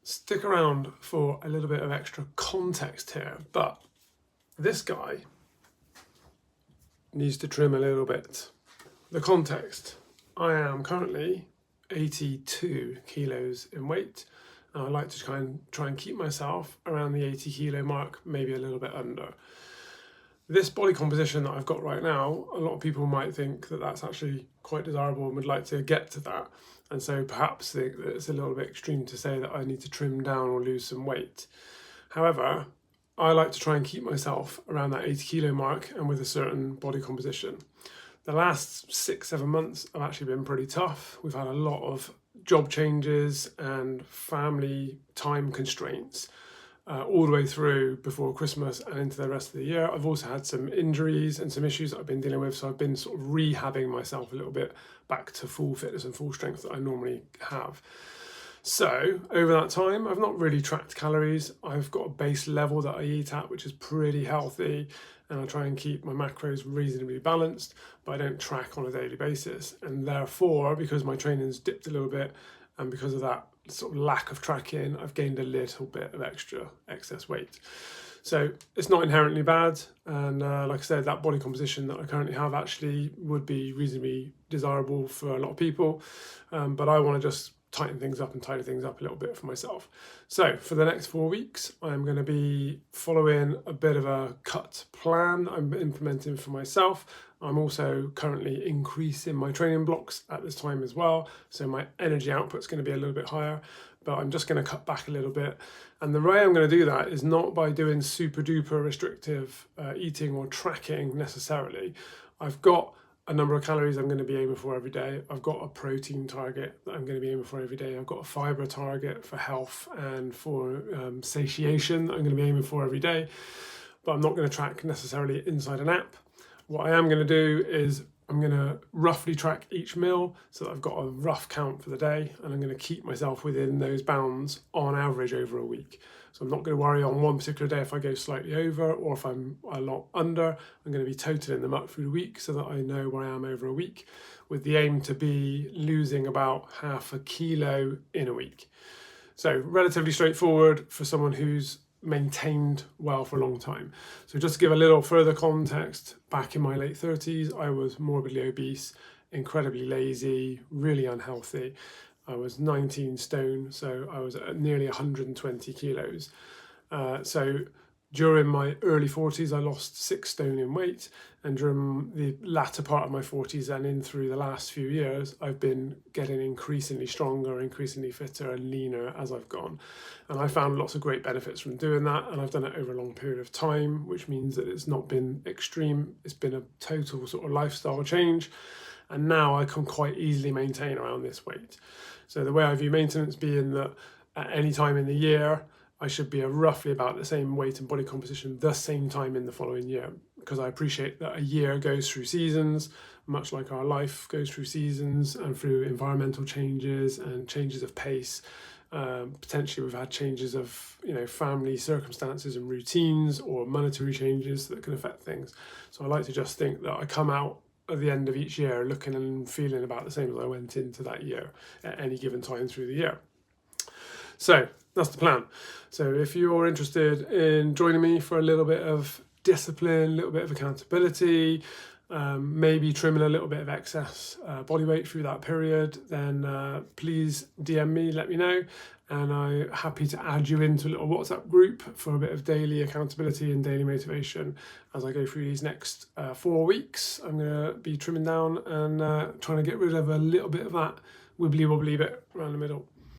Stick around for a little bit of extra context here, but this guy needs to trim a little bit. The context: I am currently 82 kilos in weight, and I like to try and keep myself around the 80 kilo mark, maybe a little bit under. This body composition that I've got right now, a lot of people might think that that's actually quite desirable and would like to get to that, and so perhaps think that it's a little bit extreme to say that I need to trim down or lose some weight. However, I like to try and keep myself around that 80 kilo mark and with a certain body composition. The last 6-7 months have actually been pretty tough. We've had a lot of job changes and family time constraints all the way through before Christmas and into the rest of the year. I've also had some injuries and some issues that I've been dealing with, so I've been sort of rehabbing myself a little bit back to full fitness and full strength that I normally have. So over that time, I've not really tracked calories. I've got a base level that I eat at, which is pretty healthy, and I try and keep my macros reasonably balanced, but I don't track on a daily basis. And therefore, because my training's dipped a little bit, and because of that sort of lack of tracking, I've gained a little bit of excess weight. So it's not inherently bad, and like I said, that body composition that I currently have actually would be reasonably desirable for a lot of people, but I want to just tighten things up and tidy things up a little bit for myself. So for the next 4 weeks, I'm going to be following a bit of a cut plan I'm implementing for myself. I'm also currently increasing my training blocks at this time as well, so my energy output's going to be a little bit higher, but I'm just going to cut back a little bit. And the way I'm going to do that is not by doing super duper restrictive eating or tracking necessarily. I've got a number of calories I'm going to be aiming for every day. I've got a protein target that I'm going to be aiming for every day. I've got a fibre target for health and for satiation that I'm going to be aiming for every day. But I'm not going to track necessarily inside an app. What I am going to do is I'm going to roughly track each meal so that I've got a rough count for the day, and I'm going to keep myself within those bounds on average over a week. So I'm not going to worry on one particular day if I go slightly over or if I'm a lot under. I'm going to be totaling them up through the week so that I know where I am over a week, with the aim to be losing about ½ kilo in a week. So relatively straightforward for someone who's maintained well for a long time. So just to give a little further context, back in my late 30s, I was morbidly obese, incredibly lazy, really unhealthy. I was 19 stone, so I was at nearly 120 kilos. So during my early 40s, I lost 6 stone in weight, and during the latter part of my 40s and in through the last few years, I've been getting increasingly stronger, increasingly fitter and leaner as I've gone. And I found lots of great benefits from doing that, and I've done it over a long period of time, which means that it's not been extreme. It's been a total sort of lifestyle change, and now I can quite easily maintain around this weight. So the way I view maintenance being that at any time in the year, I should be roughly about the same weight and body composition the same time in the following year, because I appreciate that a year goes through seasons, much like our life goes through seasons and through environmental changes and changes of pace. Potentially we've had changes of family circumstances and routines, or monetary changes that can affect things. So I like to just think that I come out at the end of each year looking and feeling about the same as I went into that year at any given time through the year. So that's the plan. So if you're interested in joining me for a little bit of discipline, a little bit of accountability, maybe trimming a little bit of excess body weight through that period, then please DM me, let me know, and I'm happy to add you into a little WhatsApp group for a bit of daily accountability and daily motivation as I go through these next 4 weeks. I'm going to be trimming down and trying to get rid of a little bit of that wibbly wobbly bit around the middle.